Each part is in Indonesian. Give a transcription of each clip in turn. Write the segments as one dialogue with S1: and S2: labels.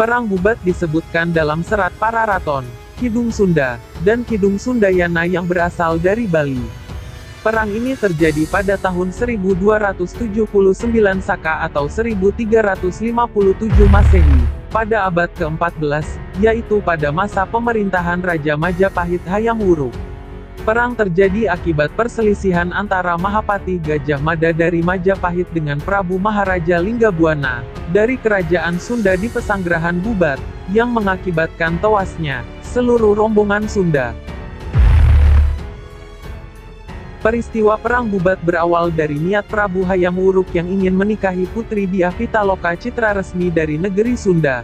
S1: Perang Bubat disebutkan dalam serat Pararaton, Kidung Sunda, dan Kidung Sundayana yang berasal dari Bali. Perang ini terjadi pada tahun 1279 Saka atau 1357 Masehi, pada abad ke-14, yaitu pada masa pemerintahan Raja Majapahit Hayam Wuruk. Perang terjadi akibat perselisihan antara Mahapati Gajah Mada dari Majapahit dengan Prabu Maharaja Linggabuana dari Kerajaan Sunda di Pesanggerahan Bubat, yang mengakibatkan tewasnya seluruh rombongan Sunda. Peristiwa Perang Bubat berawal dari niat Prabu Hayam Wuruk yang ingin menikahi putri Dyah Pitaloka Citra Resmi dari negeri Sunda.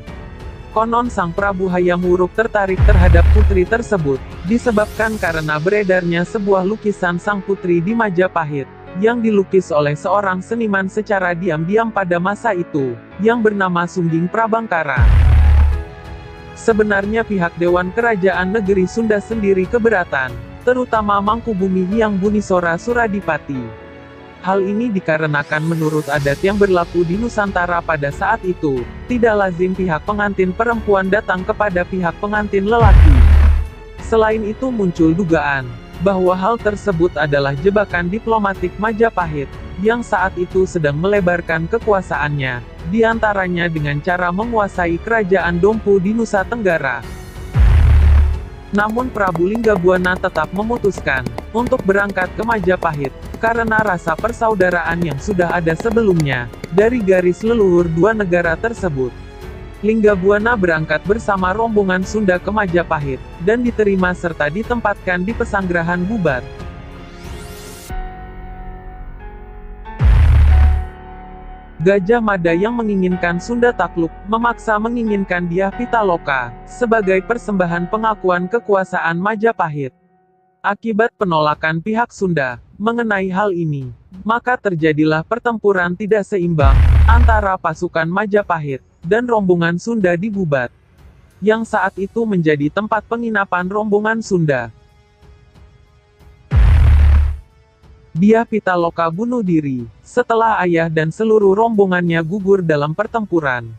S1: Konon sang Prabu Hayam Wuruk tertarik terhadap putri tersebut, disebabkan karena beredarnya sebuah lukisan sang putri di Majapahit, yang dilukis oleh seorang seniman secara diam-diam pada masa itu, yang bernama Sungging Prabangkara. Sebenarnya pihak Dewan Kerajaan Negeri Sunda sendiri keberatan, terutama Mangkubumi Hyang Bunisora Suradipati. Hal ini dikarenakan menurut adat yang berlaku di Nusantara pada saat itu, tidak lazim pihak pengantin perempuan datang kepada pihak pengantin lelaki. Selain itu muncul dugaan, bahwa hal tersebut adalah jebakan diplomatik Majapahit, yang saat itu sedang melebarkan kekuasaannya, di antaranya dengan cara menguasai kerajaan Dompu di Nusa Tenggara. Namun Prabu Linggabuana tetap memutuskan untuk berangkat ke Majapahit, karena rasa persaudaraan yang sudah ada sebelumnya, dari garis leluhur dua negara tersebut. Linggabuana berangkat bersama rombongan Sunda ke Majapahit, dan diterima serta ditempatkan di Pesanggerahan Bubat. Gajah Mada yang menginginkan Sunda takluk, memaksa menginginkan Dyah Pitaloka, sebagai persembahan pengakuan kekuasaan Majapahit. Akibat penolakan pihak Sunda mengenai hal ini, maka terjadilah pertempuran tidak seimbang antara pasukan Majapahit dan rombongan Sunda di Bubat, yang saat itu menjadi tempat penginapan rombongan Sunda. Dyah Pitaloka bunuh diri setelah ayah dan seluruh rombongannya gugur dalam pertempuran.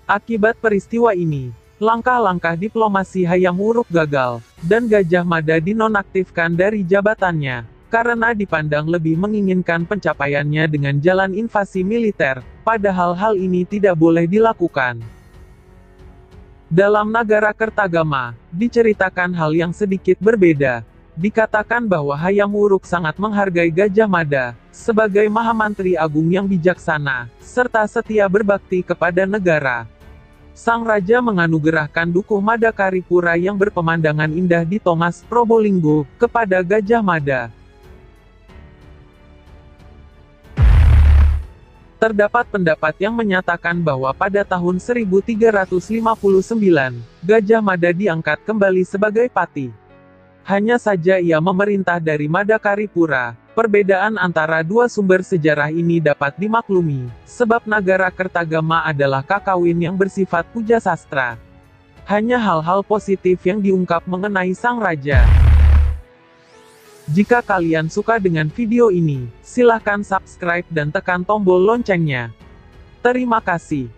S1: Akibat peristiwa ini, langkah-langkah diplomasi Hayam Wuruk gagal, dan Gajah Mada dinonaktifkan dari jabatannya, karena dipandang lebih menginginkan pencapaiannya dengan jalan invasi militer, padahal hal ini tidak boleh dilakukan. Dalam Nagara Kertagama, diceritakan hal yang sedikit berbeda. Dikatakan bahwa Hayam Wuruk sangat menghargai Gajah Mada, sebagai Mahamantri Agung yang bijaksana, serta setia berbakti kepada negara. Sang Raja menganugerahkan Dukuh Madakaripura yang berpemandangan indah di Tongas, Probolinggo, kepada Gajah Mada. Terdapat pendapat yang menyatakan bahwa pada tahun 1359, Gajah Mada diangkat kembali sebagai pati. Hanya saja ia memerintah dari Madakaripura. Perbedaan antara dua sumber sejarah ini dapat dimaklumi, sebab Nagara Kertagama adalah kakawin yang bersifat puja sastra. Hanya hal-hal positif yang diungkap mengenai sang raja. Jika kalian suka dengan video ini, silahkan subscribe dan tekan tombol loncengnya. Terima kasih.